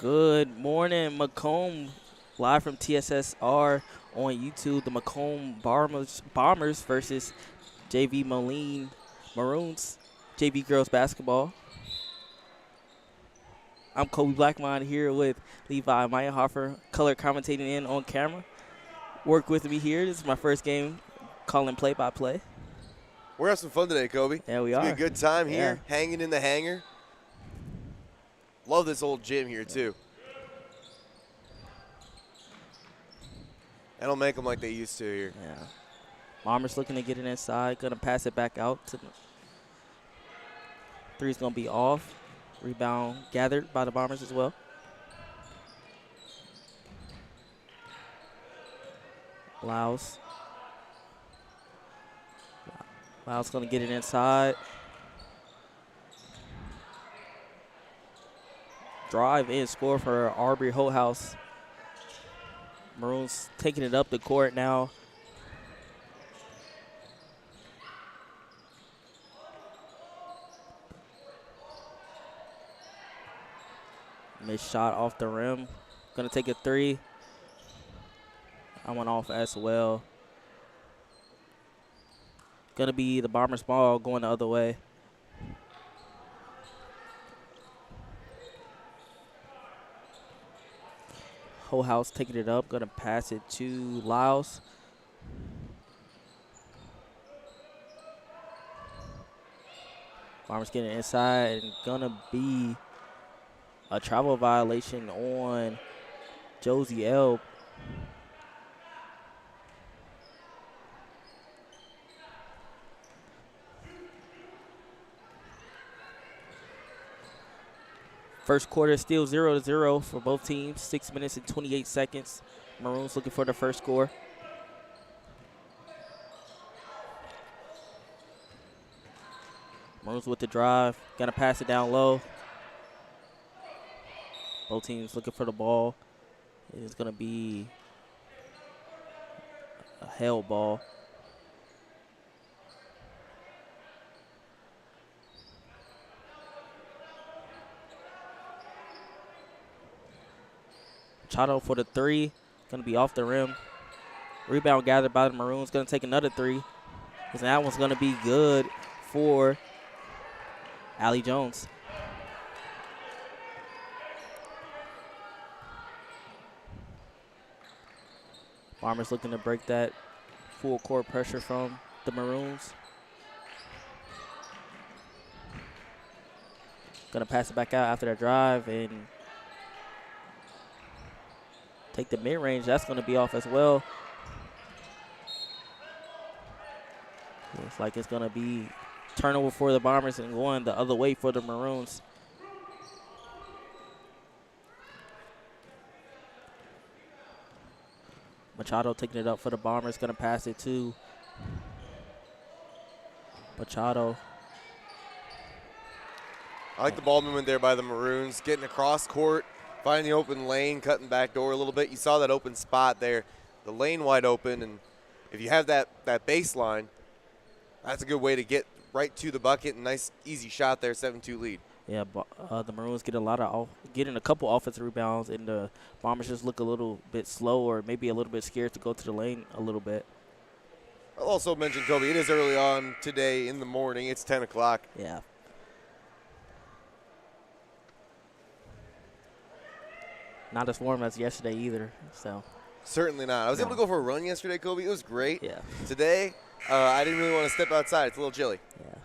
Good morning, Macomb. Live from TSSR on YouTube. The Macomb Bombers versus JV Moline Maroons. JV girls basketball. I'm Kobe Blackmon here with Levi Meyerhofer, color commentating in on camera. Work with me here. This is my first game calling play-by-play. We're having some fun today, Kobe. Yeah, we it's are. It's be a good time here, hanging in the hangar. Love this old gym here, too. They don't make them like they used to here. Yeah. Bombers looking to get it inside. Going to pass it back out. Three's going to be off. Rebound gathered by the Bombers as well. Lyles going to get it inside. Drive in, score for Arbery Holthouse. Maroons taking it up the court now. Missed shot off the rim. Gonna take a three. I went off as well. Gonna be the Bombers ball going the other way. Holthouse taking it up, gonna pass it to Lyles. Bombers getting inside and gonna be a travel violation on Josie L. First quarter still 0-0 for both teams. 6 minutes and 28 seconds. Maroons looking for the first score. Maroons with the drive. Gonna pass it down low. Both teams looking for the ball. It's gonna be a held ball. Machado for the three. Going to be off the rim. Rebound gathered by the Maroons. Going to take another three. And that one's going to be good for Allie Jones. Bombers looking to break that full court pressure from the Maroons. Going to pass it back out after that drive and take the mid-range. That's going to be off as well. Looks like it's going to be turnover for the Bombers and going the other way for the Maroons. Machado taking it up for the Bombers. Going to pass it to Machado. I like the ball movement there by the Maroons, getting across court. Finding the open lane, cutting back door a little bit. You saw that open spot there, the lane wide open, and if you have that baseline, that's a good way to get right to the bucket. Nice, easy shot there, 7-2 lead. Yeah, the Maroons get getting a couple offensive rebounds, and the Bombers just look a little bit slow or maybe a little bit scared to go to the lane a little bit. I'll also mention, Kobe, it is early on today in the morning. It's 10 o'clock. Yeah. Not as warm as yesterday either, so. Certainly not. I was able to go for a run yesterday, Kobe. It was great. Yeah. Today, I didn't really want to step outside. It's a little chilly. Yeah.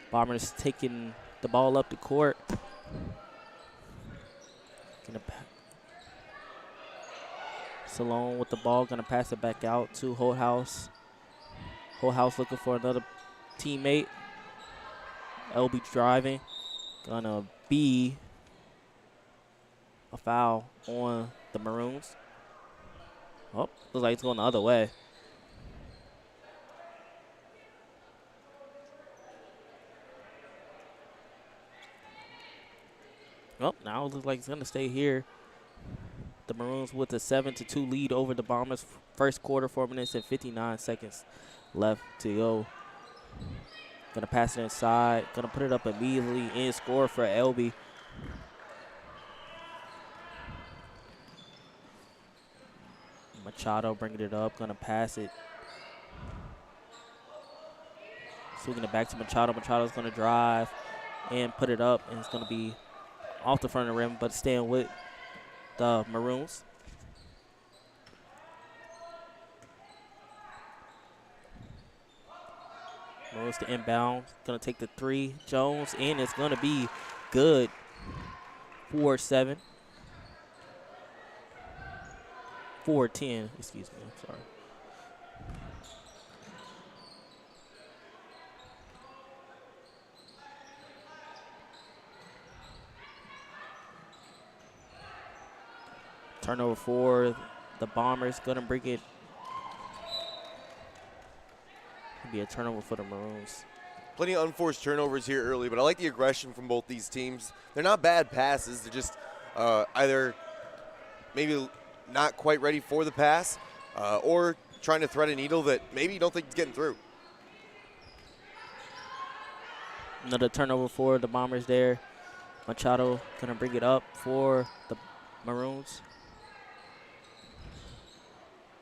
Bombers taking the ball up the court. Salone with the ball, gonna pass it back out to Holthouse. Holthouse looking for another teammate. LB driving. Gonna be a foul on the Maroons. Oh, looks like it's going the other way. Oh, now it looks like it's going to stay here. The Maroons with a 7-2 lead over the Bombers. First quarter, 4 minutes and 59 seconds left to go. Gonna pass it inside. Gonna put it up immediately and score for LB. Machado bringing it up. Gonna pass it. Swinging it back to Machado. Machado's gonna drive and put it up, and it's gonna be off the front of the rim, but staying with the Maroons. Maroons to inbound. Gonna take the three. Jones, and it's gonna be good. 4-7. 4-10, excuse me, I'm sorry. Turnover for the Bombers. Gonna bring it. Could be a turnover for the Maroons. Plenty of unforced turnovers here early, but I like the aggression from both these teams. They're not bad passes. They're just either maybe not quite ready for the pass or trying to thread a needle that maybe you don't think is getting through. Another turnover for the Bombers there. Machado gonna bring it up for the Maroons.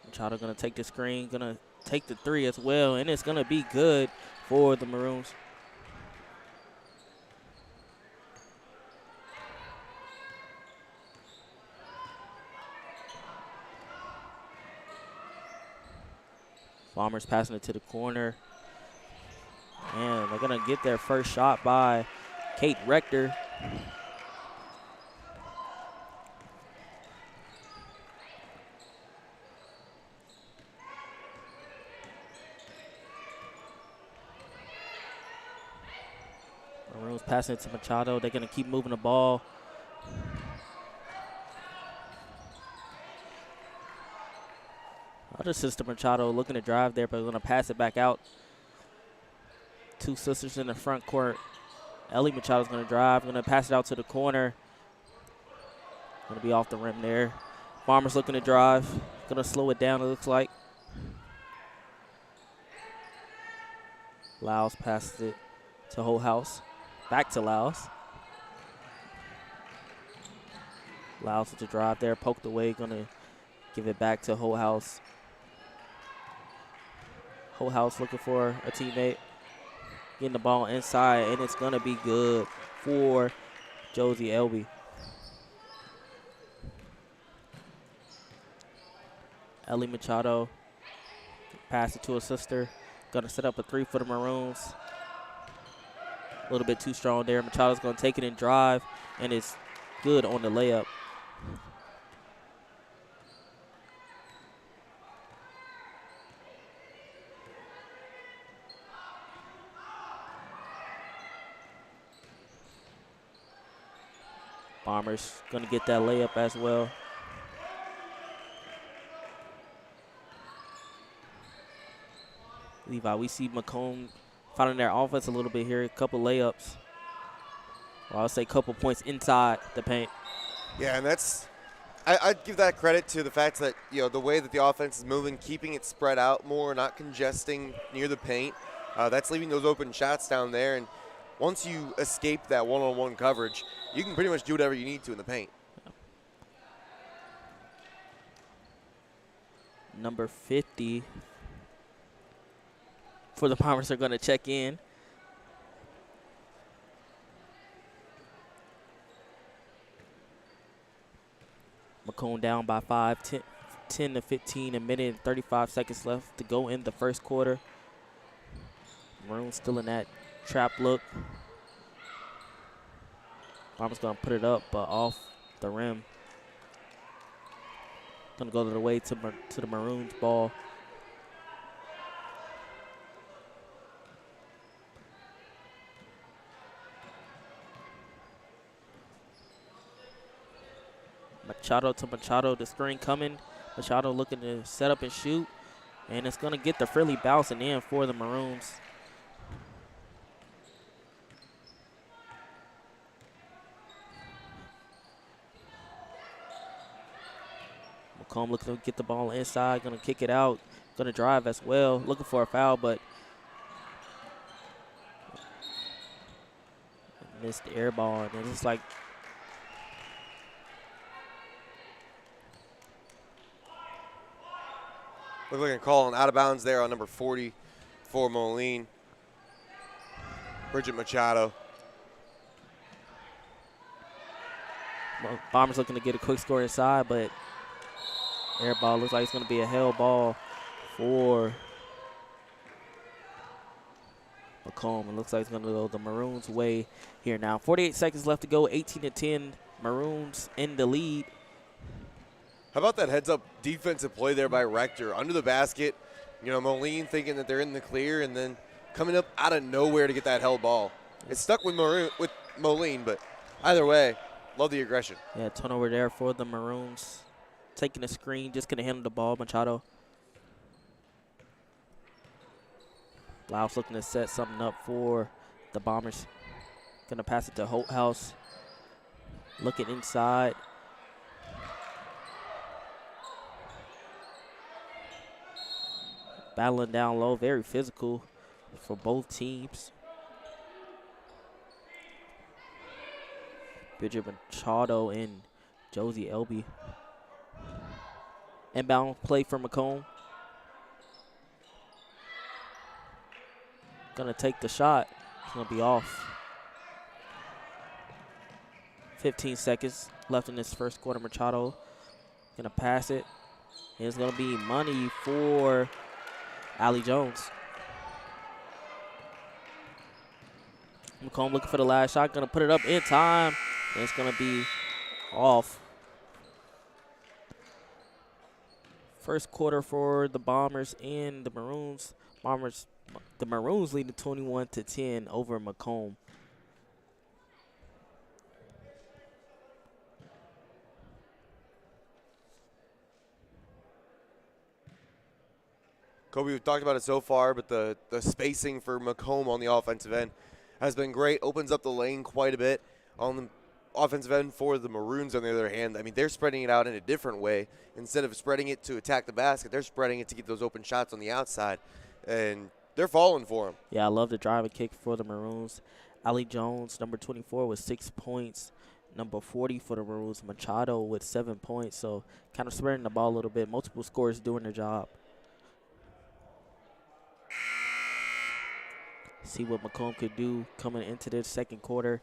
Machado gonna take the screen, gonna take the three as well, and it's gonna be good for the Maroons. Bombers passing it to the corner. And they're gonna get their first shot by Kate Rector. Maroons passing it to Machado. They're gonna keep moving the ball. Other sister Machado looking to drive there, but gonna pass it back out. Two sisters in the front court. Ellie Machado's gonna drive, gonna pass it out to the corner. Gonna be off the rim there. Bombers looking to drive. Gonna slow it down, it looks like. Lyles passes it to Holthouse. Back to Lyles. Lyles with the drive there, poked away, gonna give it back to Holthouse. Holthouse looking for a teammate. Getting the ball inside, and it's gonna be good for Josie Elby. Ellie Machado, pass it to her sister. Gonna set up a three for the Maroons. A little bit too strong there. Machado's gonna take it and drive, and it's good on the layup. Bombers gonna get that layup as well. Levi, we see Macomb finding their offense a little bit here. A couple layups. Well, I'll say a couple points inside the paint. Yeah, and that's I'd give that credit to the fact that, you know, the way that the offense is moving, keeping it spread out more, not congesting near the paint. That's leaving those open shots down there. And once you escape that one-on-one coverage, you can pretty much do whatever you need to in the paint. Number 50 for the Bombers are going to check in. Macomb down by 5, 10 to 15, a minute and 35 seconds left to go in the first quarter. Maroons still in that trap look. Bombers gonna put it up, but off the rim. Gonna go to the way to the Maroons ball. Machado to Machado, the screen coming. Machado looking to set up and shoot, and it's gonna get the friendly bouncing in for the Maroons. Macomb looking to get the ball inside, going to kick it out, going to drive as well, looking for a foul, but missed the air ball. And it's like look like a call on out of bounds there on number 40 for Moline. Bridget Machado. Bombers looking to get a quick score inside, but air ball looks like it's going to be a hell ball for Macomb. It looks like it's going to go the Maroons' way here now. 48 seconds left to go, 18-10. Maroons in the lead. How about that heads-up defensive play there by Rector? Under the basket, you know, Moline thinking that they're in the clear and then coming up out of nowhere to get that held ball. It's stuck with Moline, but either way, love the aggression. Yeah, turnover there for the Maroons. Taking a screen, just going to handle the ball, Machado. Blouse looking to set something up for the Bombers. Going to pass it to Holthouse. Looking inside. Battling down low, very physical for both teams. Bridget Machado and Josie Elby. Inbound play for Macomb. Gonna take the shot. It's gonna be off. 15 seconds left in this first quarter. Machado gonna pass it. It's gonna be money for Allie Jones. Macomb looking for the last shot. Gonna put it up in time. And it's gonna be off. First quarter for the Bombers and the Maroons. The Maroons leading 21-10 over Macomb. Kobe, we've talked about it so far, but the spacing for Macomb on the offensive end has been great. Opens up the lane quite a bit. On the offensive end for the Maroons, on the other hand, I mean, they're spreading it out in a different way. Instead of spreading it to attack the basket, they're spreading it to get those open shots on the outside, and they're falling for them. Yeah, I love the drive and kick for the Maroons. Allie Jones, number 24, with 6 points. Number 40 for the Maroons, Machado with 7 points. So kind of spreading the ball a little bit. Multiple scorers doing their job. See what Macomb could do coming into this second quarter.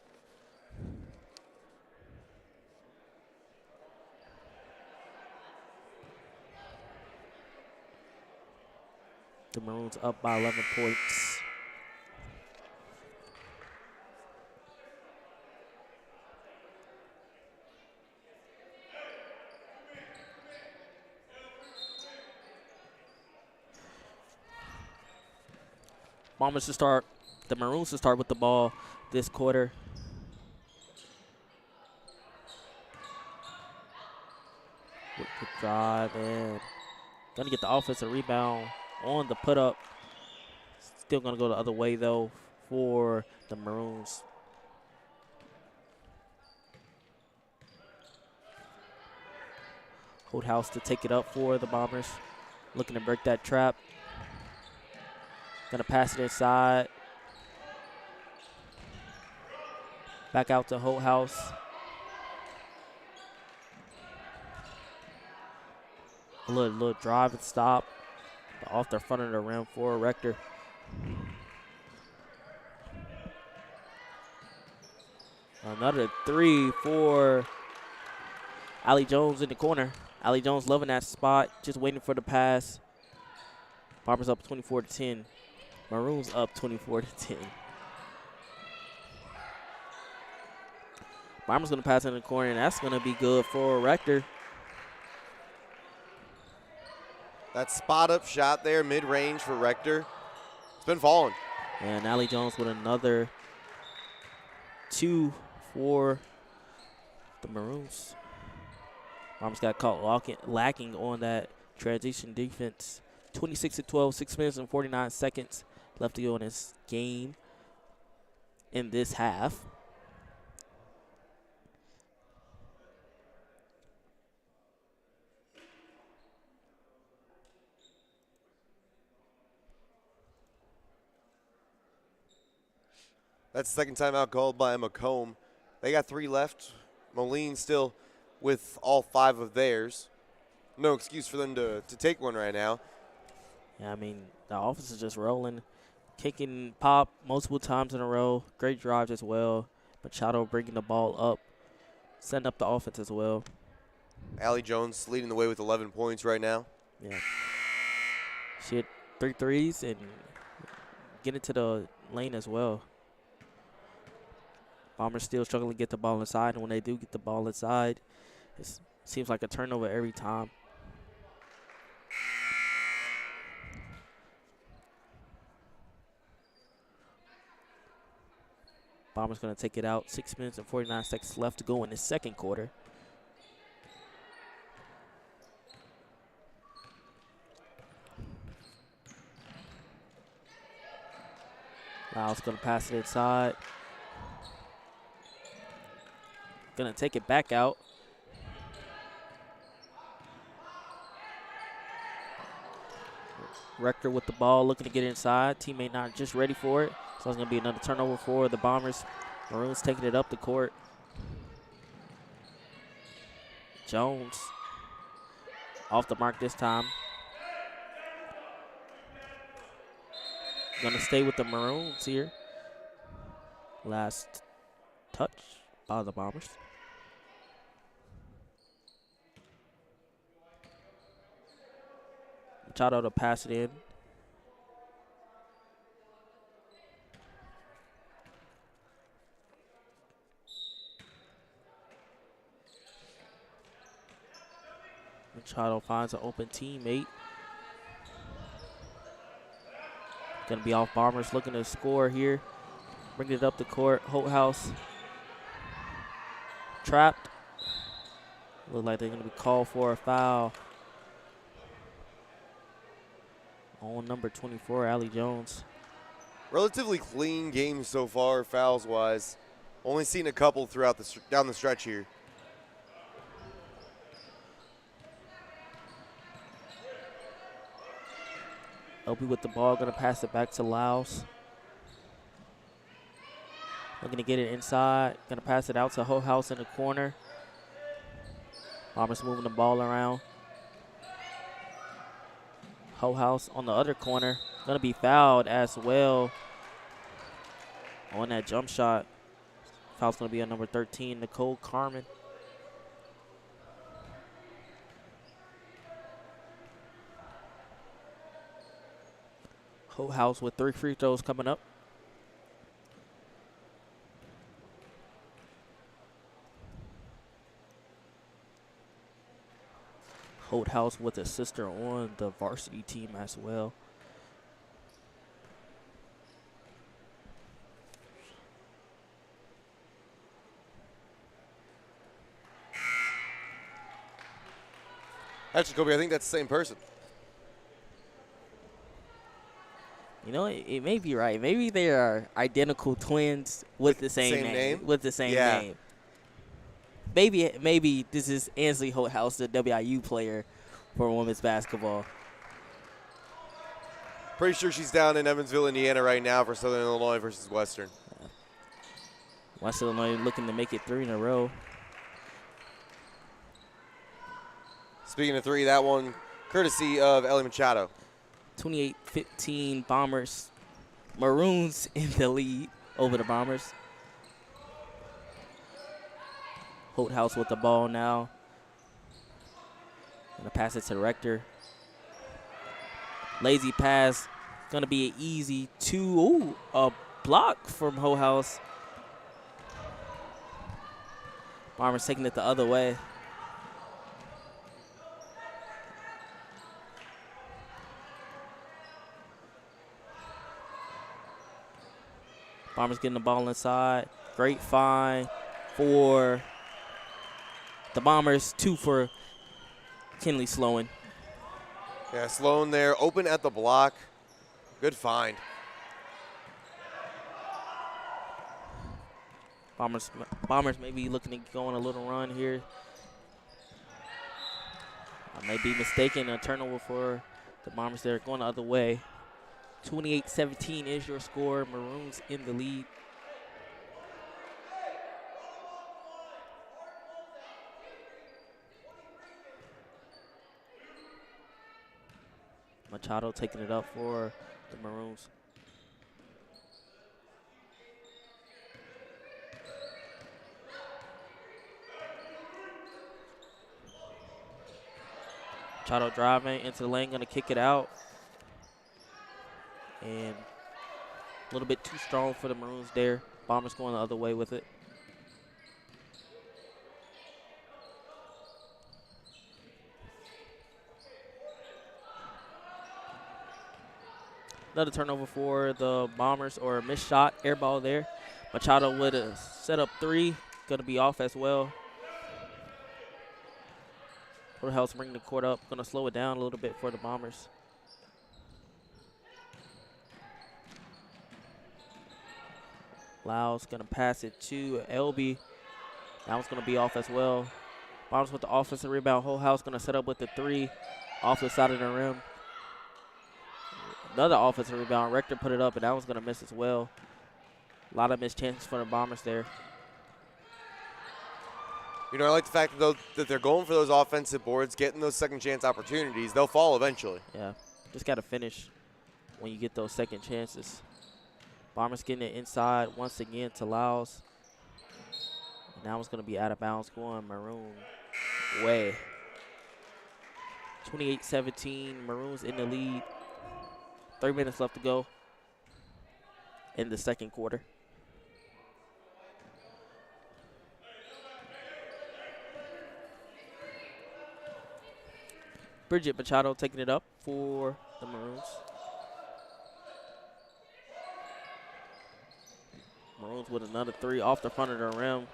The Maroons up by 11 points. Bombers to start. The Maroons to start with the ball this quarter. With the drive and gonna get the offensive rebound on the put up. Still gonna go the other way though for the Maroons. Holthouse to take it up for the Bombers. Looking to break that trap. Gonna pass it inside. Back out to Holthouse. A little drive and stop. Off the front of the rim for Rector. Another three for Allie Jones in the corner. Allie Jones loving that spot, just waiting for the pass. Bombers up 24-10. Maroons up 24-10. Bombers gonna pass in the corner, and that's gonna be good for Rector. That spot-up shot there, mid-range for Rector. It's been falling. And Allie Jones with another 2 for the Maroons. Bombers got caught lacking on that transition defense. 26-12, 6 minutes and 49 seconds left to go in this game in this half. That's the second timeout called by Macomb. They got 3 left. Moline still with all 5 of theirs. No excuse for them to take one right now. Yeah, I mean, the offense is just rolling. Kicking pop multiple times in a row. Great drives as well. Machado bringing the ball up. Setting up the offense as well. Allie Jones leading the way with 11 points right now. Yeah. She hit 3 threes and get into the lane as well. Bombers still struggling to get the ball inside, and when they do get the ball inside, it seems like a turnover every time. Bombers going to take it out. 6 minutes and 49 seconds left to go in the second quarter. Lyles going to pass it inside. Going to take it back out. Rector with the ball, looking to get inside. Teammate not just ready for it. So it's going to be another turnover for the Bombers. Maroons taking it up the court. Jones off the mark this time. Going to stay with the Maroons here. Last touch by the Bombers. Machado to pass it in. Machado finds an open teammate. Going to be off Bombers looking to score here. Bring it up the court. Holthouse trapped. Look like they're going to be called for a foul on number 24, Allie Jones. Relatively clean game so far, fouls-wise. Only seen a couple throughout down the stretch here. Opie with the ball, going to pass it back to Lyles. Looking to get it inside. Going to pass it out to Holthouse in the corner. Bombers moving the ball around. Holthouse on the other corner. Going to be fouled as well on that jump shot. Foul's going to be on number 13, Nicole Carmen. Holthouse with 3 free throws coming up. Holthouse with a sister on the varsity team as well. Actually, Kobe, I think that's the same person. You know, it may be right. Maybe they are identical twins with the same name. With the same name. Maybe this is Ansley Holthouse, the WIU player for women's basketball. Pretty sure she's down in Evansville, Indiana right now for Southern Illinois versus Western. Western Illinois looking to make it 3 in a row. Speaking of 3, that one courtesy of Ellie Machado. 28-15 Bombers. Maroons in the lead over the Bombers. Holthouse with the ball now. Gonna pass it to Rector. Lazy pass. Gonna be an easy 2. Ooh, a block from Holthouse. Bombers taking it the other way. Bombers getting the ball inside. Great find for the Bombers. 2 for Kinley Sloan. Yeah, Sloan there, open at the block. Good find. Bombers may be looking to go on a little run here. I may be mistaken. A turnover for the Bombers there, going the other way. 28-17 is your score. Maroons in the lead. Machado taking it up for the Maroons. Machado driving into the lane, going to kick it out. And a little bit too strong for the Maroons there. Bombers going the other way with it. Another turnover for the Bombers, or a missed shot, air ball there. Machado with a set-up three, going to be off as well. House bringing the court up, going to slow it down a little bit for the Bombers. Lyles going to pass it to Elby. That one's going to be off as well. Bombers with the offensive rebound. House going to set up with the three off the side of the rim. Another offensive rebound. Rector put it up, and that one's going to miss as well. A lot of missed chances for the Bombers there. You know, I like the fact that they're going for those offensive boards, getting those second chance opportunities. They'll fall eventually. Yeah, just got to finish when you get those second chances. Bombers getting it inside once again to Lyles. And that one's going to be out of bounds, going Maroon way. 28-17, Maroons in the lead. 3 minutes left to go in the second quarter. Bridget Machado taking it up for the Maroons. Maroons with another three off the front of the rim.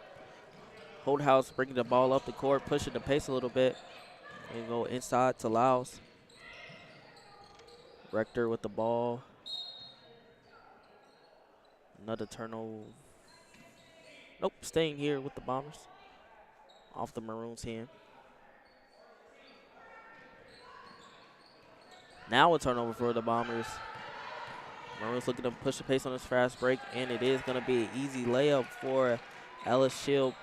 Holdhouse bringing the ball up the court, pushing the pace a little bit. And go inside to Lyles. Rector with the ball. Another turnover. Nope, staying here with the Bombers. Off the Maroons' hand. Now a turnover for the Bombers. Maroons looking to push the pace on this fast break, and it is going to be an easy layup for Ellis Shield.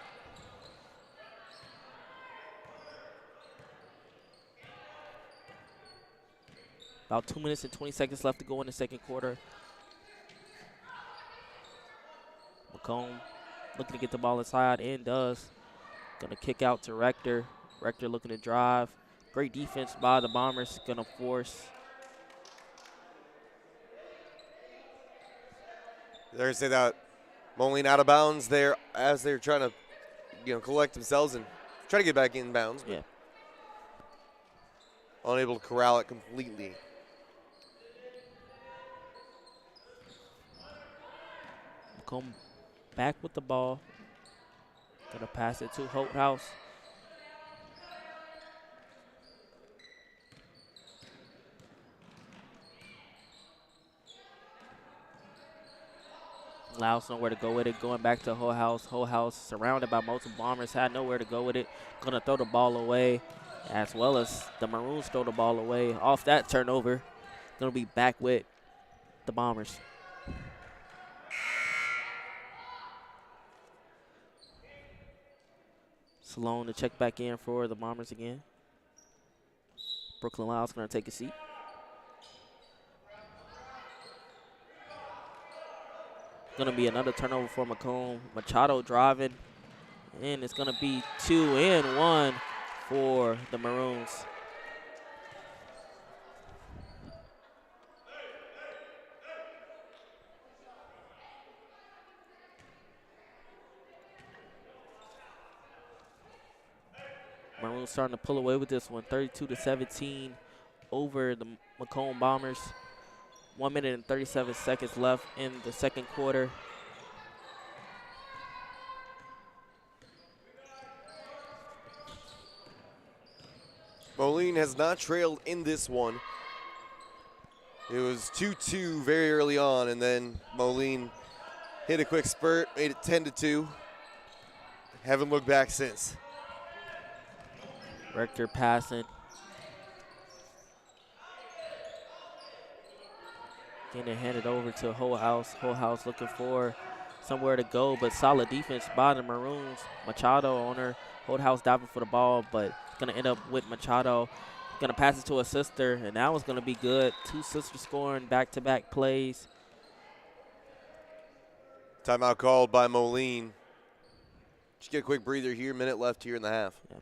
About 2 minutes and 20 seconds left to go in the second quarter. Macomb looking to get the ball inside, and does. Going to kick out to Rector. Rector looking to drive. Great defense by the Bombers. Going to force. They're going to say that Moline out of bounds there as they're trying to, collect themselves and try to get back in bounds. Yeah. Unable to corral it completely. Macomb back with the ball. Gonna pass it to House. Lyles nowhere to go with it. Going back to House. House surrounded by multiple Bombers. Had nowhere to go with it. Gonna throw the ball away, as well as the Maroons throw the ball away. Off that turnover, gonna be back with the Bombers. Salone to check back in for the Bombers again. Brooklyn Lyles gonna take a seat. Gonna be another turnover for Macomb. Machado driving, and it's gonna be 2 and 1 for the Maroons. Maroons starting to pull away with this one, 32-17 over the Macomb Bombers. 1 minute and 37 seconds left in the second quarter. Moline has not trailed in this one. It was 2-2 very early on, and then Moline hit a quick spurt, made it 10-2. Haven't looked back since. Rector passing. Getting it handed over to House. House looking for somewhere to go, but solid defense by the Maroons. Machado on her. House diving for the ball, but going to end up with Machado. Gonna pass it to a sister, and that was gonna be good. Two sisters scoring back-to-back plays. Timeout called by Moline. Just get a quick breather here. Minute left here in the half. Yeah.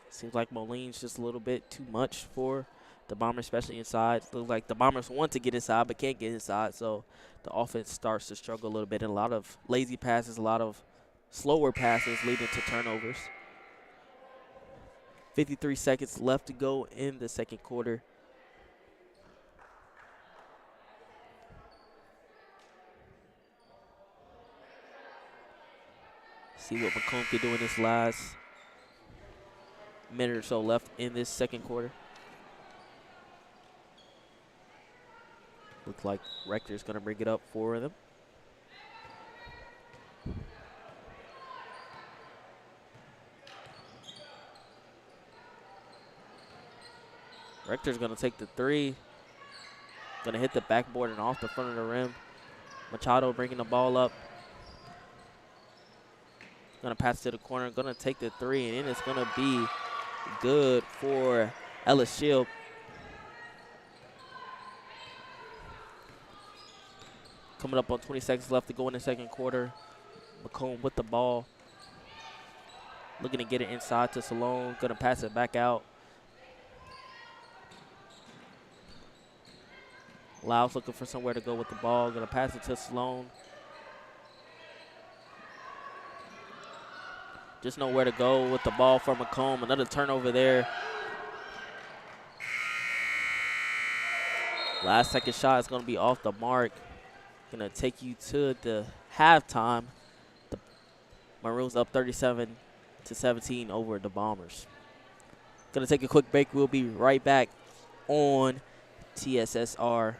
Seems like Moline's just a little bit too much for the Bombers, especially inside. Looks like the Bombers want to get inside but can't get inside, so the offense starts to struggle a little bit. And a lot of lazy passes, a lot of slower passes leading to turnovers. 53 seconds left to go in the second quarter. See what Macomb can do in this last minute or so left in this second quarter. Looks like Rector's going to bring it up for them. Rector's going to take the three. Going to hit the backboard and off the front of the rim. Machado bringing the ball up. Going to pass to the corner. Going to take the three, and then it's going to be good for Ellis Shield. Coming up on 20 seconds left to go in the second quarter. Macomb with the ball. Looking to get it inside to Salone. Going to pass it back out. Lyles looking for somewhere to go with the ball. Going to pass it to Salone. Just know where to go with the ball for Macomb. Another turnover there. Last second shot is going to be off the mark. Going to take you to the halftime. The Maroons up 37-17 over the Bombers. Going to take a quick break. We'll be right back on TSSR.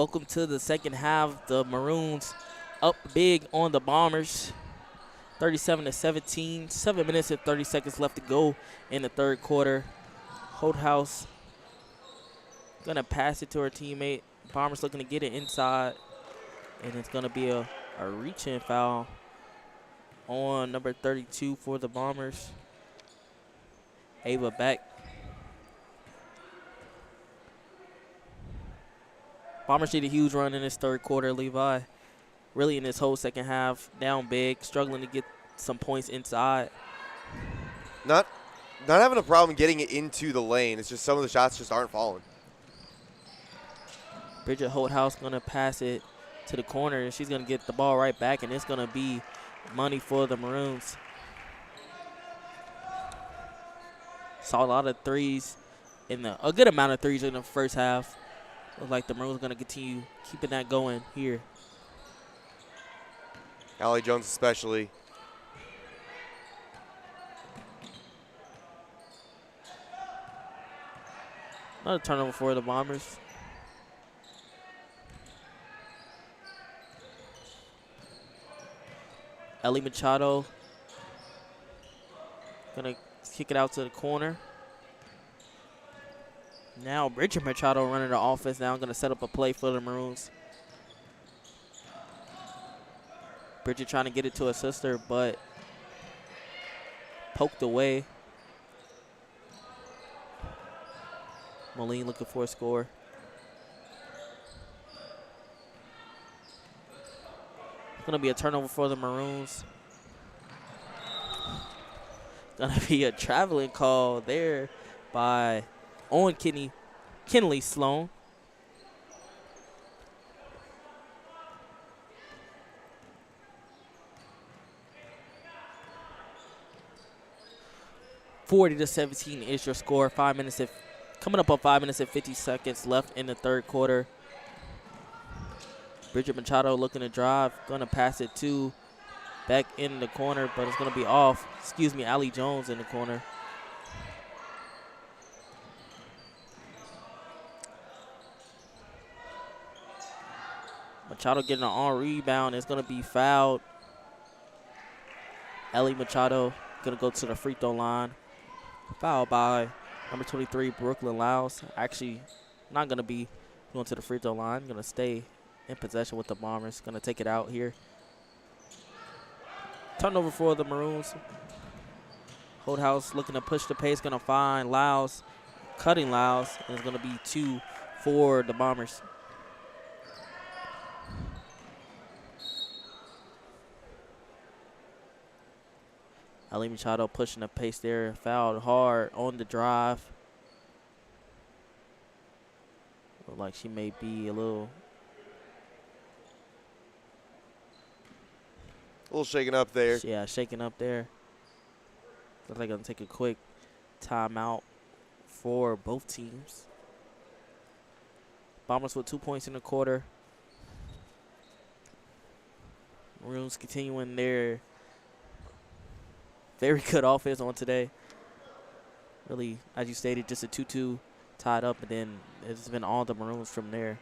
Welcome to the second half. The Maroons up big on the Bombers, 37-17. 7 minutes and 30 seconds left to go in the third quarter. Holthouse gonna pass it to her teammate. Bombers looking to get it inside, and it's gonna be a reach-in foul on number 32 for the Bombers. Ava back. Bombers need a huge run in this third quarter. Levi really in this whole second half down big, struggling to get some points inside. Not having a problem getting it into the lane. It's just some of the shots just aren't falling. Bridget Holthouse going to pass it to the corner, and she's going to get the ball right back, and it's going to be money for the Maroons. Saw a lot of threes, a good amount of threes in the first half. Looks like the Maroons going to continue keeping that going here. Allie Jones especially. Another turnover for the Bombers. Ellie Machado gonna kick it out to the corner. Now Bridget Machado running the offense now, gonna set up a play for the Maroons. Bridget trying to get it to her sister, but poked away. Moline looking for a score. It's going to be a turnover for the Maroons. Going to be a traveling call there by Owen Kinley Sloan. (40-17) is your score. Coming up on 5 minutes and 50 seconds left in the third quarter. Bridget Machado looking to drive, gonna pass it to back in the corner, but it's gonna be off. Allie Jones in the corner. Machado getting an on rebound. It's gonna be fouled. Ellie Machado gonna go to the free throw line. Fouled by number 23, Brooklyn Lyles. Actually, not going to be going to the free throw line. Going to stay in possession with the Bombers. Going to take it out here. Turnover for the Maroons. Holthouse looking to push the pace. Going to find Lyles, cutting Lyles. And it's going to be 2 for the Bombers. Ellie Machado pushing the pace there, fouled hard on the drive. Look like she may be a little shaken up there. Yeah, shaking up there. Looks like gonna take a quick timeout for both teams. Bombers with 2 points in the quarter. Maroons continuing their very good offense on today. Really, as you stated, just a 2-2 tied up, and then it's been all the Maroons from there.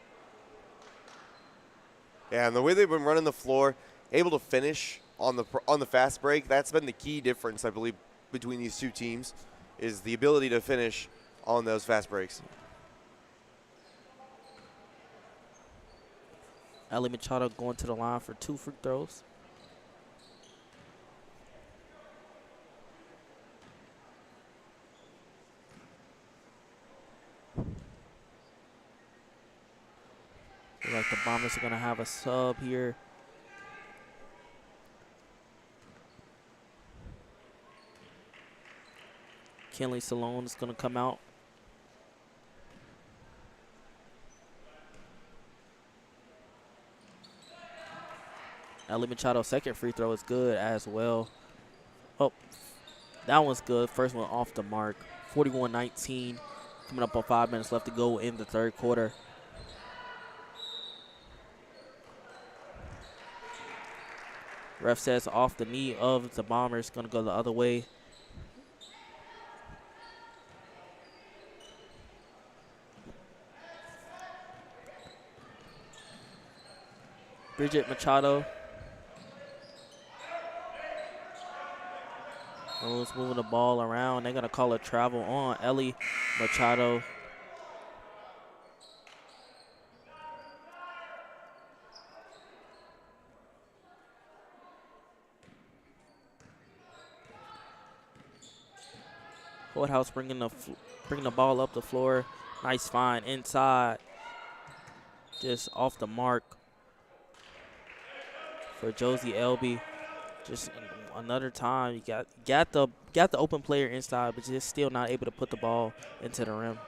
Yeah, and the way they've been running the floor, able to finish on the fast break, that's been the key difference, I believe, between these two teams, is the ability to finish on those fast breaks. Ellie Machado going to the line for 2 free throws. Like the Bombers are going to have a sub here. Kinley Salone is going to come out. Ellie Machado's second free throw is good as well. Oh, that one's good. First one off the mark. 41-19. Coming up on 5 minutes left to go in the third quarter. Ref says off the knee of the Bombers. Going to go the other way. Bridget Machado. Maroons moving the ball around. They're going to call a travel on Ellie Machado. Holdhouse bringing the ball up the floor. Nice find inside. Just off the mark for Josie Elby. Just another time you got the open player inside, but just still not able to put the ball into the rim.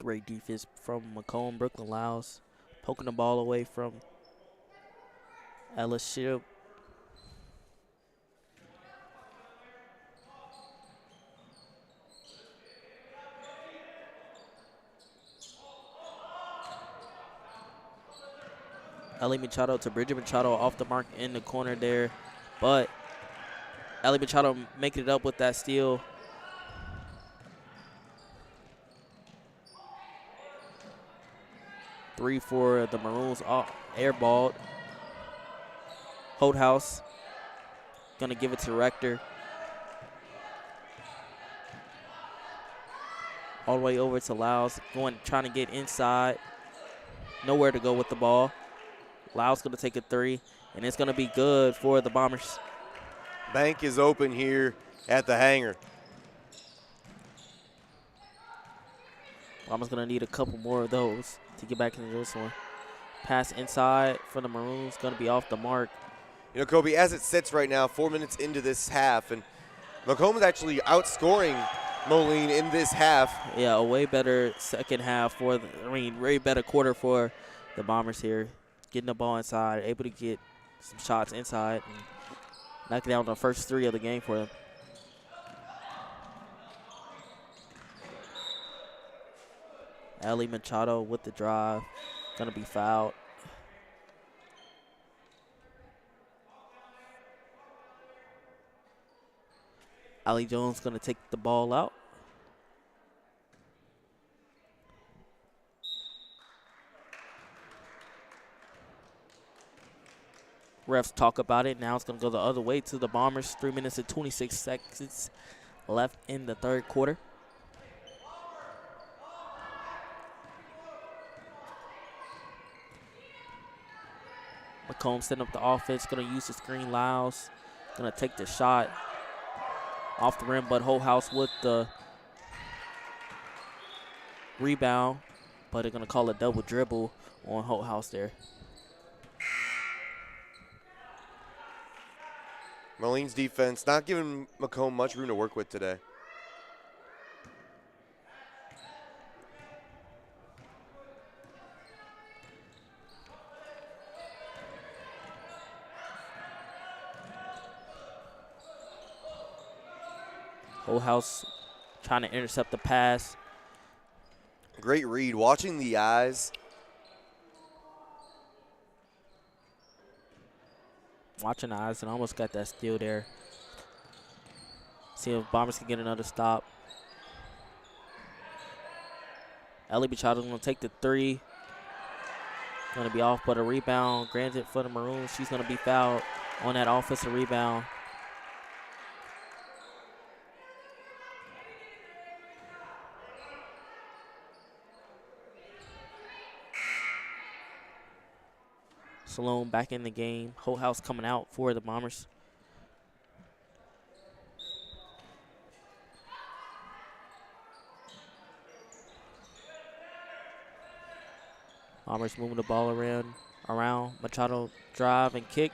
Great defense from Macomb. Brooklyn Lyles poking the ball away from Ella Shipp. Ellie Machado to Bridget Machado off the mark in the corner there. But Ellie Machado making it up with that steal. Three for the Maroons, airballed. Holdhouse gonna give it to Rector. All the way over to Lyles, trying to get inside. Nowhere to go with the ball. Lyles gonna take a three, and it's gonna be good for the Bombers. Bank is open here at the hangar. Bombers gonna need a couple more of those to get back into this one. Pass inside for the Maroons, gonna be off the mark. You know, Kobe, as it sits right now, 4 minutes into this half, and Macomb is actually outscoring Moline in this half. Yeah, a way better second half way better quarter for the Bombers here. Getting the ball inside, able to get some shots inside, and knocking down the first three of the game for them. Ellie Machado with the drive, gonna be fouled. Ali Jones gonna take the ball out. Refs talk about it. Now it's going to go the other way to the Bombers. 3 minutes and 26 seconds left in the third quarter. Macomb setting up the offense. Going to use the screen. Lyles going to take the shot off the rim, but Holdhouse with the rebound. But they're going to call a double dribble on Holdhouse there. Moline's defense not giving Macomb much room to work with today. Holdhouse trying to intercept the pass. Great read, watching the eyes. Watching the eyes and almost got that steal there. See if Bombers can get another stop. Ellie Machado's going to take the three. Going to be off, but a rebound granted for the Maroons. She's going to be fouled on that offensive rebound. Salone back in the game. Holdhouse coming out for the Bombers. Bombers moving the ball around. Machado drive and kick.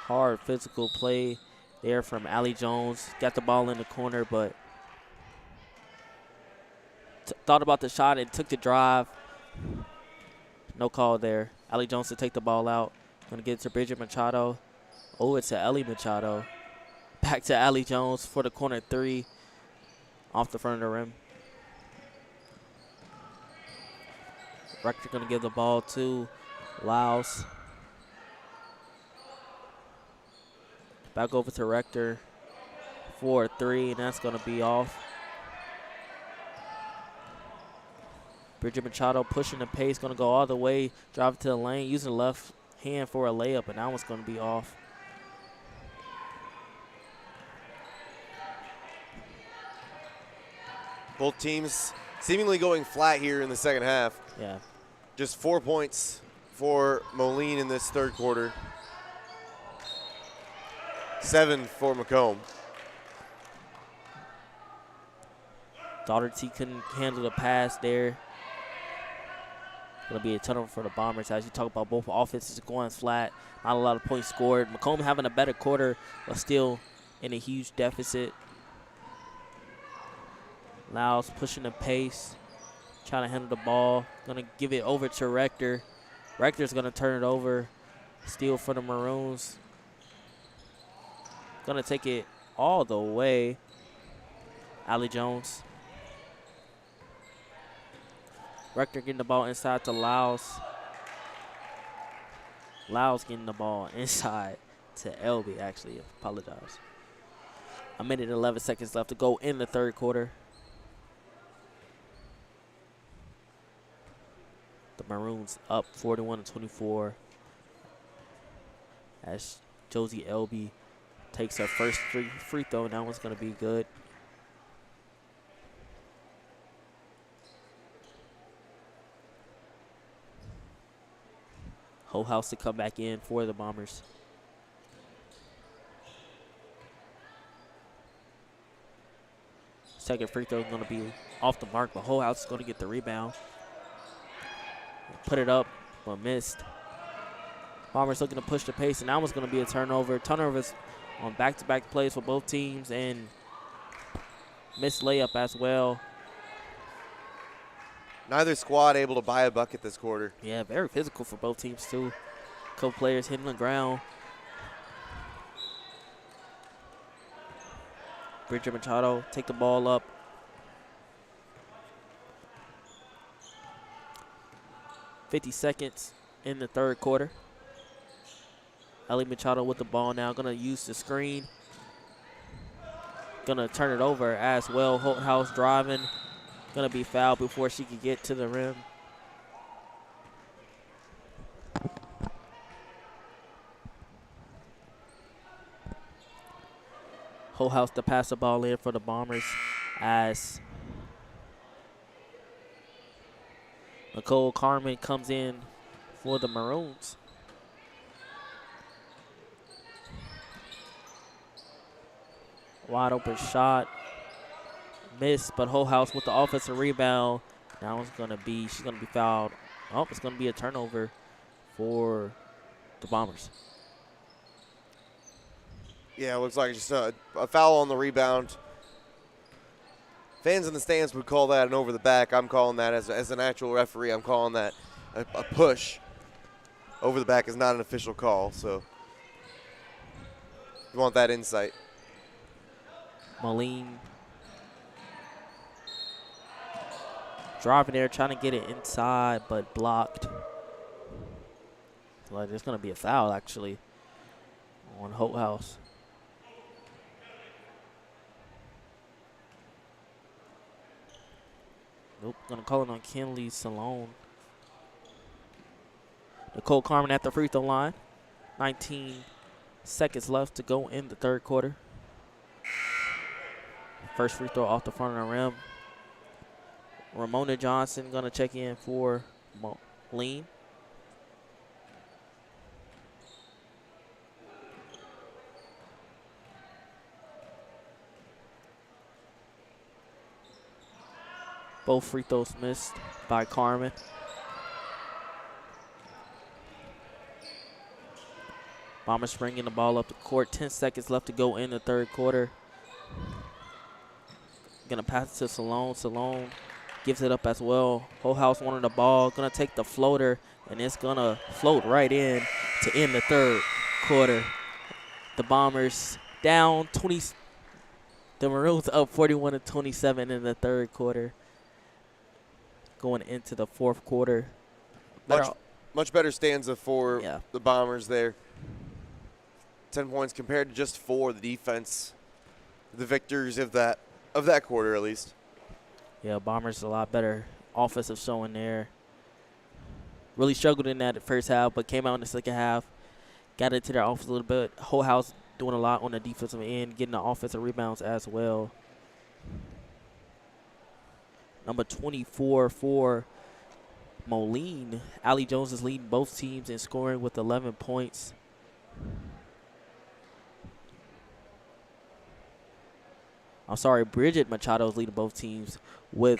Hard physical play there from Allie Jones. Got the ball in the corner, but thought about the shot and took the drive. No call there. Allie Jones to take the ball out. Going to get it to Bridget Machado. Oh, it's to Ellie Machado. Back to Allie Jones for the corner three off the front of the rim. Rector going to give the ball to Laos. Back over to Rector for a 3, and that's going to be off. Bridget Machado pushing the pace, going to go all the way, drive it to the lane, using the left hand for a layup, and that one's going to be off. Both teams seemingly going flat here in the second half. Yeah. Just 4 points for Moline in this third quarter. 7 for Macomb. Daugherty couldn't handle the pass there. Going to be a turnover for the Bombers. As you talk about both offenses going flat, not a lot of points scored. Macomb having a better quarter, but still in a huge deficit. Laos pushing the pace, trying to handle the ball. Going to give it over to Rector. Rector's going to turn it over. Steal for the Maroons. Going to take it all the way. Allie Jones. Rector getting the ball inside to Laos. Laos getting the ball inside to Elby, actually. Apologize. A minute and 11 seconds left to go in the third quarter. The Maroons up 41-24 as Josie Elby takes her first free throw. That one's going to be good. Whole house to come back in for the Bombers. Second free throw is going to be off the mark, but Whole house is going to get the rebound. Put it up, but missed. Bombers looking to push the pace, and that one's going to be a turnover. Turnovers on back-to-back plays for both teams, and missed layup as well. Neither squad able to buy a bucket this quarter. Yeah, very physical for both teams, too. A couple players hitting the ground. Bridget Machado take the ball up. .50 seconds in the third quarter. Ellie Machado with the ball now. Going to use the screen. Going to turn it over as well. Holthouse driving. Going to be fouled before she could get to the rim. Holthouse to pass the ball in for the Bombers as Nicole Carmen comes in for the Maroons. Wide open shot. Missed, but Whole house with the offensive rebound. Now it's going to be, she's going to be fouled. Oh, it's going to be a turnover for the Bombers. Yeah, it looks like just a foul on the rebound. Fans in the stands would call that an over the back. I'm calling that, as an actual referee, I'm calling that a push. Over the back is not an official call, so you want that insight. Moline driving there, trying to get it inside, but blocked. Like there's going to be a foul, actually, on Holthouse. Nope, going to call it on Kinley Salone. Nicole Carmen at the free throw line. 19 seconds left to go in the third quarter. First free throw off the front of the rim. Ramona Johnson going to check in for Moline. Both free throws missed by Carmen. Bombers bringing the ball up the court. 10 seconds left to go in the third quarter. Going to pass it to Salone. Salone gives it up as well. Whole house wanted the ball. Going to take the floater, and it's going to float right in to end the third quarter. The Bombers down 20. The Maroons up 41-27 in the third quarter. Going into the fourth quarter. much better stanza for Yeah. the Bombers there. 10 points compared to just 4, the defense, the victors of that quarter at least. Yeah, Bombers a lot better offensive showing there. Really struggled in that first half, but came out in the second half, got into their offense a little bit. Whole house doing a lot on the defensive end, getting the offensive rebounds as well. Number 24 for Moline, Allie Jones is leading both teams in scoring with 11 points. I'm sorry, Bridget Machado is leading both teams with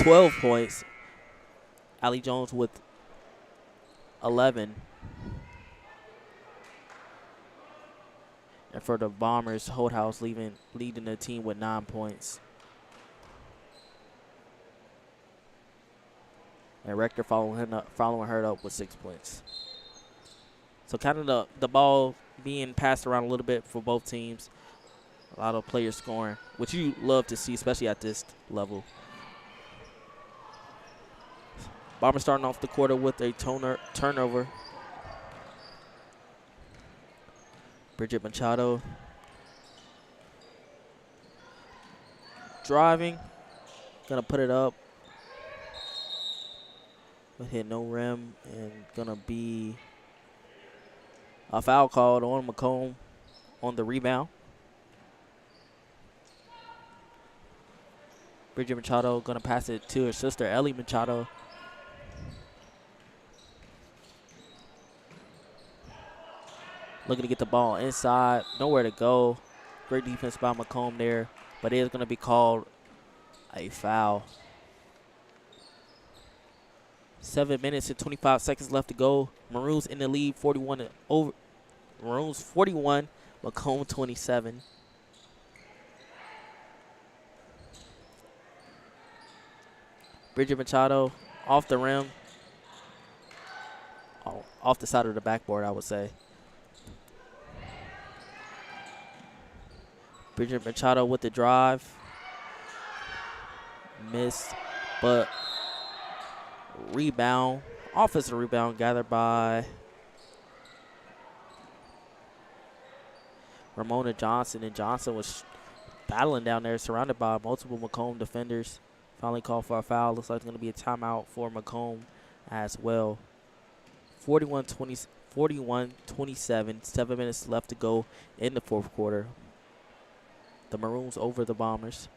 12 points. Allie Jones with 11. And for the Bombers, Holthouse leading the team with 9 points. And Rector following her up with 6 points. So kind of the ball being passed around a little bit for both teams. A lot of players scoring, which you love to see, especially at this level. Bombers starting off the quarter with a turnover. Bridget Machado driving, gonna put it up. Hit no rim, and gonna be a foul called on Macomb on the rebound. Bridget Machado gonna pass it to her sister Ellie Machado. Looking to get the ball inside, nowhere to go. Great defense by Macomb there, but it is gonna be called a foul. 7 minutes and 25 seconds left to go. Maroons in the lead, 41 over. Maroons 41, Macomb 27. Bridget Machado off the rim. Oh, off the side of the backboard, I would say. Bridget Machado with the drive. Missed, but rebound, offensive rebound gathered by Ramona Johnson, and Johnson was battling down there, surrounded by multiple Macomb defenders. Finally called for a foul. Looks like it's going to be a timeout for Macomb as well. 41-27, 7 minutes left to go in the fourth quarter. The Maroons over the Bombers.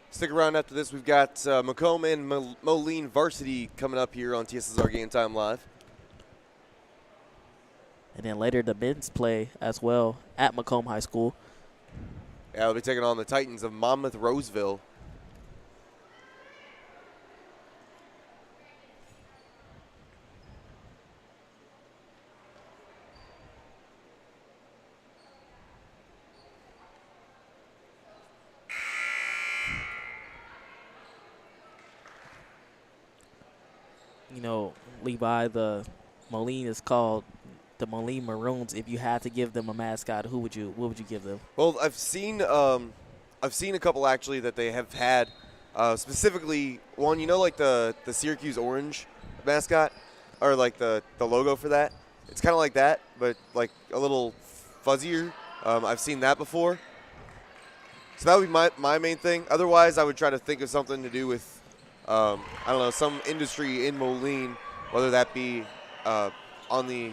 Stick around after this. We've got Macomb and Moline varsity coming up here on TSSR Game Time Live. And then later the men's play as well at Macomb High School. Yeah, they'll be taking on the Titans of Monmouth Roseville. You know, Levi, the Moline is called the Moline Maroons. If you had to give them a mascot, what would you give them? Well, I've seen a couple actually that they have had. Specifically, one, you know, like the Syracuse Orange mascot, or like the logo for that. It's kind of like that, but like a little fuzzier. I've seen that before. So that would be my main thing. Otherwise, I would try to think of something to do with I don't know, some industry in Moline, whether that be on the,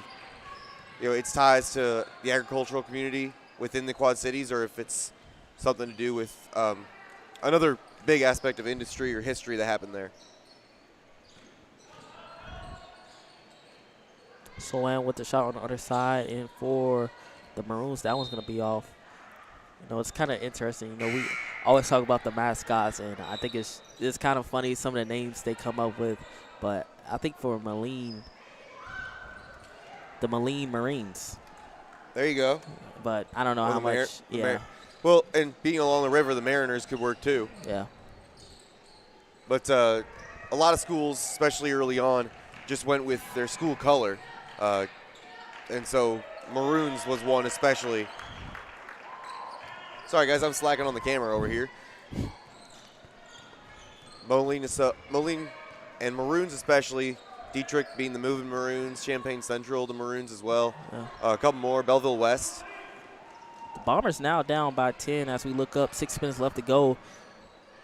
its ties to the agricultural community within the Quad Cities, or if it's something to do with another big aspect of industry or history that happened there. Solan with the shot on the other side, and for the Maroons, that one's going to be off. It's kind of interesting. We always talk about the mascots, and I think it's kind of funny some of the names they come up with. But I think for Moline, the Moline Marines. There you go. But I don't know how much. Well, and being along the river, the Mariners could work too. Yeah. But a lot of schools, especially early on, just went with their school color. And so Maroons was one especially. Sorry, guys, I'm slacking on the camera over here. Moline and Maroons especially. Dietrich being the moving Maroons. Champaign Central, the Maroons as well. Yeah. A couple more. Belleville West. The Bombers now down by 10 as we look up. 6 minutes left to go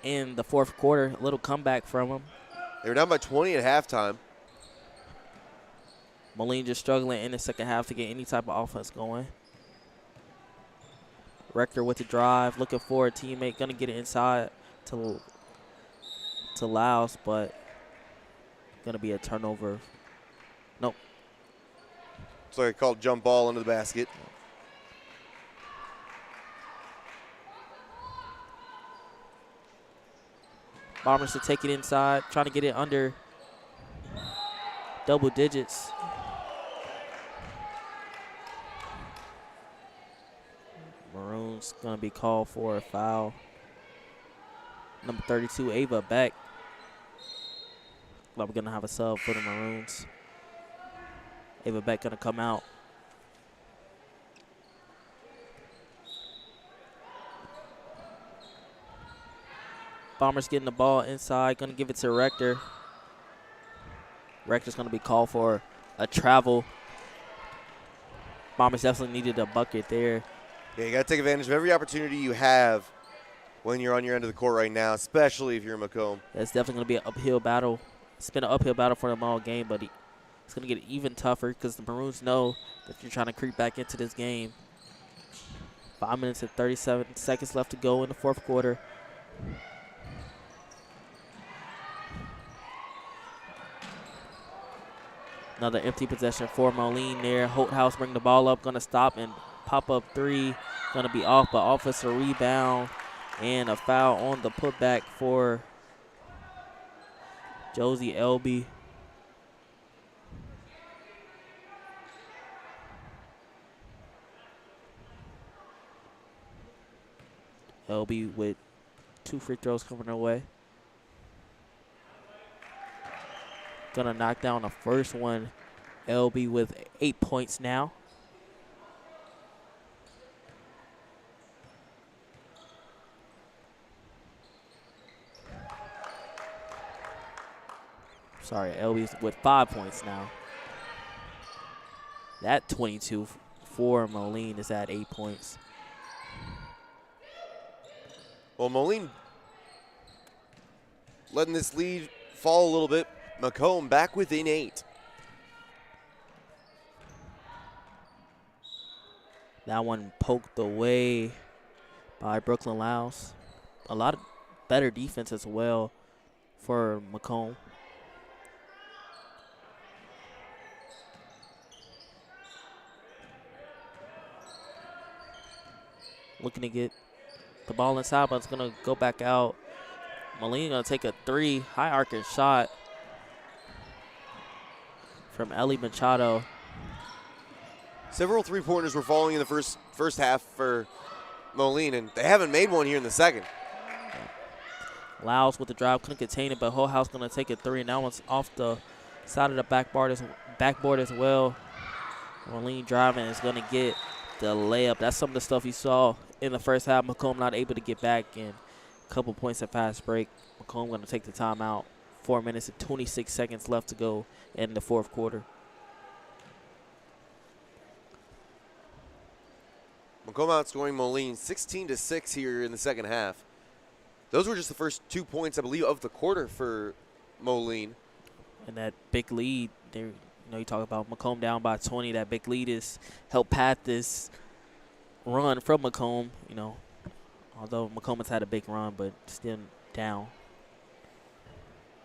in the fourth quarter. A little comeback from them. They were down by 20 at halftime. Moline just struggling in the second half to get any type of offense going. Rector with the drive, looking for a teammate, going to get it inside to Laos, but going to be a turnover. Nope. So they called jump ball into the basket. Bombers to take it inside, trying to get it under double digits. Maroons going to be called for a foul. Number 32, Ava Beck. But we're going to have a sub for the Maroons. Ava Beck going to come out. Bombers getting the ball inside, going to give it to Rector. Rector's going to be called for a travel. Bombers definitely needed a bucket there. Yeah, you got to take advantage of every opportunity you have when you're on your end of the court right now, especially if you're in Macomb. That's definitely going to be an uphill battle. It's been an uphill battle for them all game, but it's going to get even tougher because the Maroons know that you're trying to creep back into this game. 5 minutes and 37 seconds left to go in the fourth quarter. Another empty possession for Moline there. Holthouse bring the ball up, going to stop and pop-up three. Going to be off, but offensive rebound and a foul on the putback for Josie Elby. Elby with 2 free throws coming her way. Gonna knock down the first one. LB with 8 points now. Sorry, LB's with 5 points now. That 22 for Moline is at 8 points. Well, Moline letting this lead fall a little bit. Macomb back within 8. That one poked away by Brooklyn Laos. A lot of better defense as well for Macomb. Looking to get the ball inside, but it's going to go back out. Moline going to take a 3, high arcing shot from Ellie Machado. Several three-pointers were falling in the first half for Moline, and they haven't made one here in the second. Laos with the drive, couldn't contain it, but Holthouse going to take a 3, and that one's off the side of the backboard as well. Moline driving is going to get the layup. That's some of the stuff you saw in the first half. Macomb not able to get back, and a couple points at fast break. Macomb going to take the timeout. 4 minutes and 26 seconds left to go in the fourth quarter. Macomb outscoring Moline 16-6 here in the second half. Those were just the first 2 points, I believe, of the quarter for Moline. And that big lead, you talk about Macomb down by 20. That big lead has helped path this run from Macomb. Although Macomb has had a big run, but still down.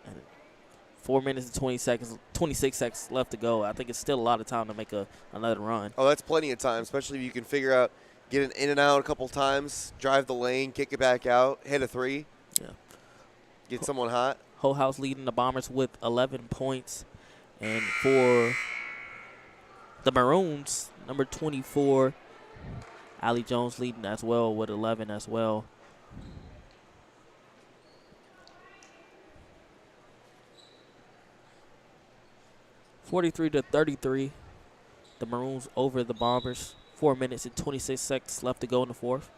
And 4 minutes and 26 seconds left to go. I think it's still a lot of time to make another run. Oh, that's plenty of time, especially if you can figure out, get it in and out a couple times, drive the lane, kick it back out, hit a 3. Yeah. Get someone hot. Holthouse leading the Bombers with 11 points. And for the Maroons, number 24, Allie Jones leading as well with 11 as well. (43-33), the Maroons over the Bombers. 4 minutes and 26 seconds left to go in the fourth.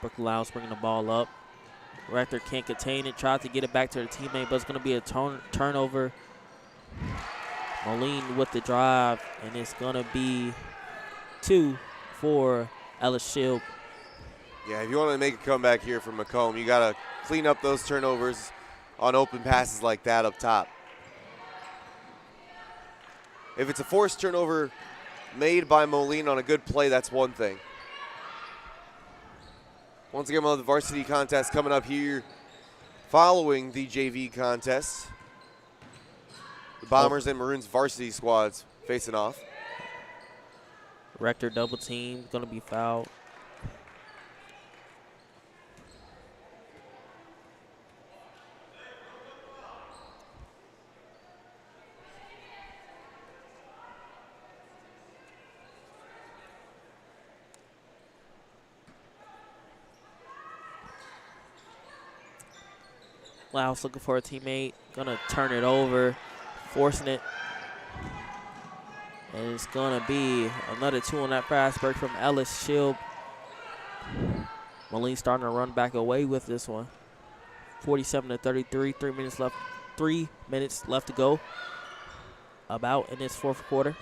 Brook-Lyles bringing the ball up. Rector can't contain it, tried to get it back to her teammate, but it's going to be a turnover. Moline with the drive, and it's going to be 2 for Ellis Shield. Yeah, if you want to make a comeback here from Macomb, you got to clean up those turnovers on open passes like that up top. If it's a forced turnover made by Moline on a good play, that's one thing. Once again, we'll have the varsity contest coming up here following the JV contest. The Bombers and Maroons varsity squads facing off. Rector double team, going to be fouled. Lyles looking for a teammate, gonna turn it over, forcing it. And it's gonna be another 2 on that fast break from Ellis Shield. Moline starting to run back away with this one. 47-33, 3 minutes left to go. About in this fourth quarter.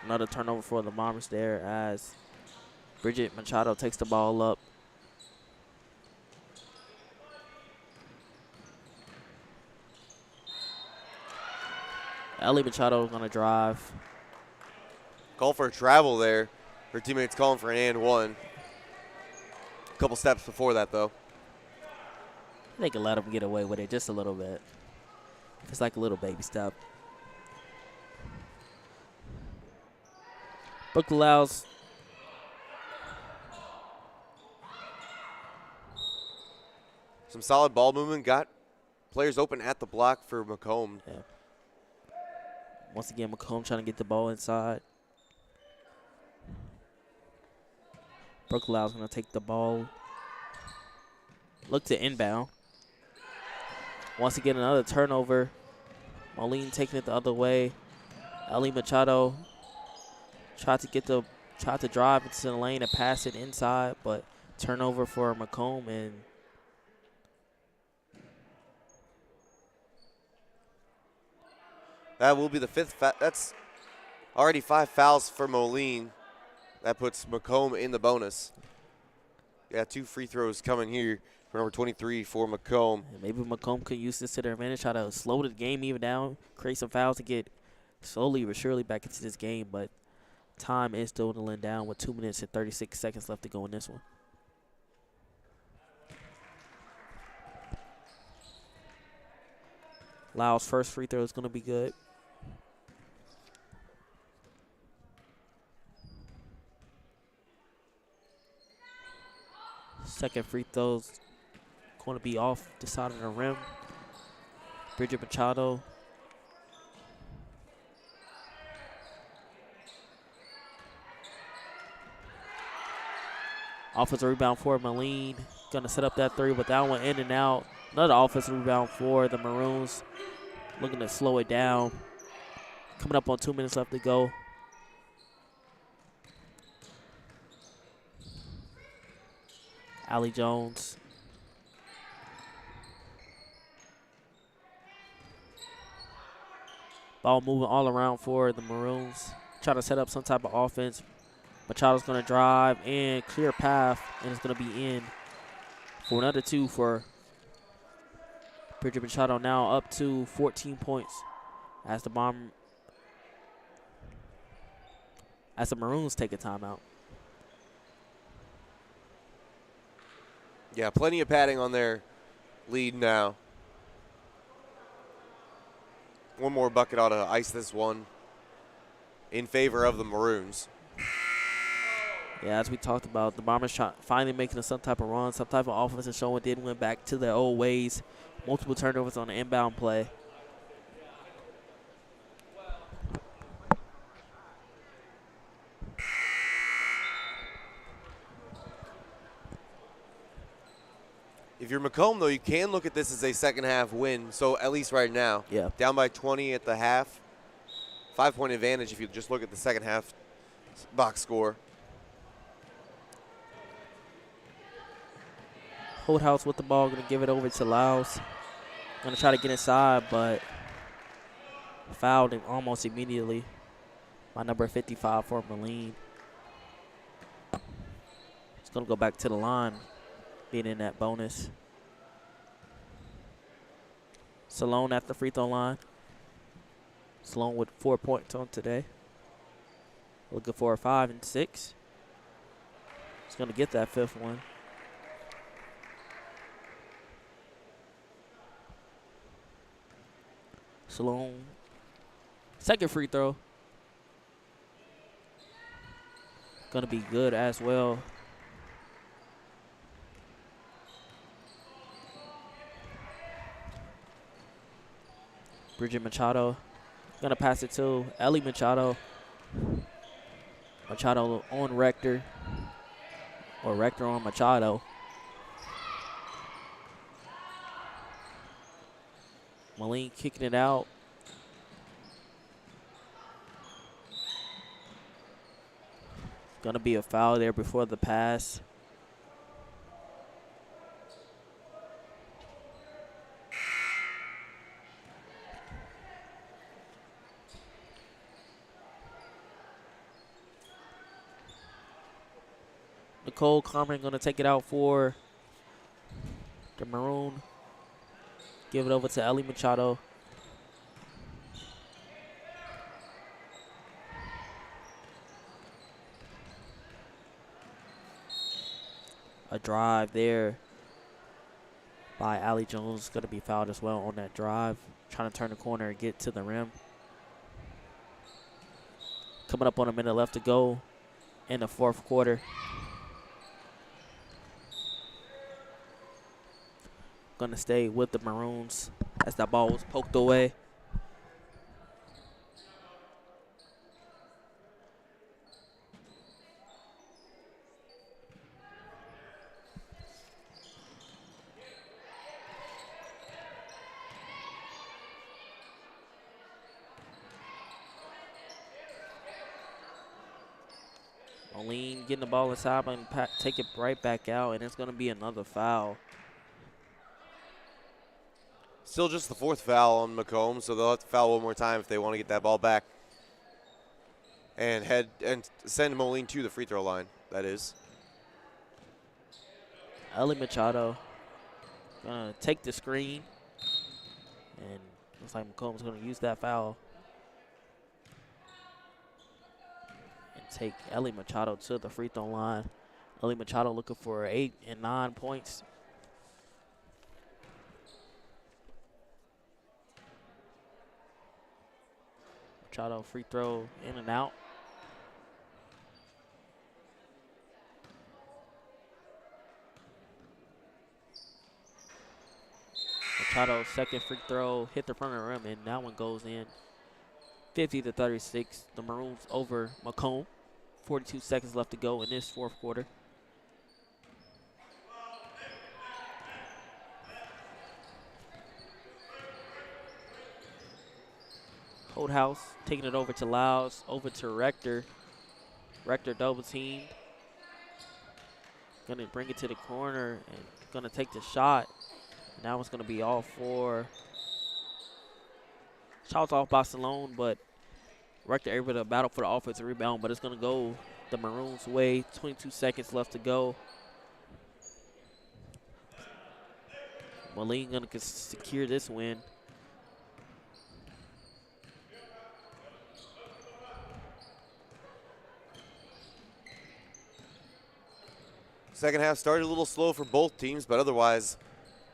Another turnover for the Bombers there as Bridget Machado takes the ball up. Ellie Machado is going to drive. Call for a travel there. Her teammates calling for an and one. A couple steps before that, though. They can let them get away with it just a little bit. It's like a little baby step. Brook-Lyles. Some solid ball movement. Got players open at the block for Macomb. Yeah. Once again, Macomb trying to get the ball inside. Brook-Lyles going to take the ball. Look to inbound. Once again, another turnover. Moline taking it the other way. Ellie Machado tried to drive into the lane and pass it inside, but turnover for Macomb, and that will be the 5th. That's already 5 fouls for Moline. That puts Macomb in the bonus. Yeah, 2 free throws coming here for number 23 for Macomb. Maybe Macomb could use this to their advantage, try to slow the game even down, create some fouls to get slowly but surely back into this game, but time is dwindling down with 2 minutes and 36 seconds left to go in this one. Lyles' first free throw is going to be good. Second free throw's going to be off the side of the rim. Bridget Machado. Offensive rebound for Moline. Going to set up that 3, but that one in and out. Another offensive rebound for the Maroons. Looking to slow it down. Coming up on 2 minutes left to go. Allie Jones. Ball moving all around for the Maroons. Trying to set up some type of offense. Machado's going to drive and clear path, and it's going to be in for another 2 for Bridget Machado, now up to 14 points as the Maroons take a timeout. Yeah, plenty of padding on their lead now. One more bucket ought to ice this one in favor of the Maroons. Yeah, as we talked about, the Bombers finally making some type of run, some type of offense, and showing they went back to their old ways. Multiple turnovers on the inbound play. If you're Macomb, though, you can look at this as a second half win. So at least right now, Yeah, down by 20 at the half. 5-point advantage if you just look at the second half box score. Holt House with the ball, going to give it over to Lyles. Going to try to get inside, but fouled him almost immediately by number 55 for Moline. It's going to go back to the line, being in that bonus. Salone at the free throw line. Salone with 4 points on today. Looking for a 5 and 6. He's going to get that 5th one. Salone, second free throw. Going to be good as well. Bridget Machado going to pass it to Ellie Machado. Machado on Rector, or Rector on Machado. Moline kicking it out. Going to be a foul there before the pass. Nicole Carmen going to take it out for the Maroon. Give it over to Ellie Machado. A drive there by Allie Jones. Going to be fouled as well on that drive. Trying to turn the corner and get to the rim. Coming up on a minute left to go in the 4th quarter. Going to stay with the Maroons as that ball was poked away. Moline getting the ball inside and take it right back out, and it's going to be another foul. Still just the 4th foul on Macomb, so they'll have to foul one more time if they want to get that ball back and send Moline to the free throw line, that is. Ellie Machado going to take the screen, and looks like Macomb's going to use that foul and take Ellie Machado to the free throw line. Ellie Machado looking for 8 and 9 points. Machado free throw in and out. Machado second free throw hit the front of the rim, and that one goes in. 50-36. The Maroons over Macomb. 42 seconds left to go in this 4th quarter. Holt House taking it over to Lyles, over to Rector. Rector double teamed. Gonna bring it to the corner and gonna take the shot. And that one's gonna be all for. Shots off by Salone, but Rector able to battle for the offensive rebound, but it's gonna go the Maroons' way. 22 seconds left to go. Moline gonna secure this win. Second half started a little slow for both teams, but otherwise,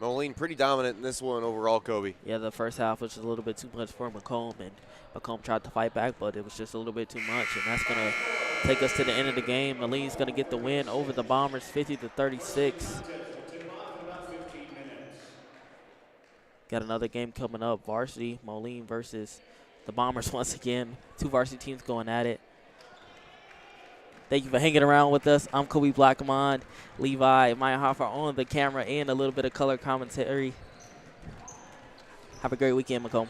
Moline pretty dominant in this one overall, Kobe. Yeah, the first half was just a little bit too much for Macomb, and Macomb tried to fight back, but it was just a little bit too much, and that's going to take us to the end of the game. Moline's going to get the win over the Bombers, 50-36. Got another game coming up, varsity, Moline versus the Bombers once again. 2 varsity teams going at it. Thank you for hanging around with us. I'm Kobe Blackmon, Levi, Maya Hoffer on the camera, and a little bit of color commentary. Have a great weekend, Macomb.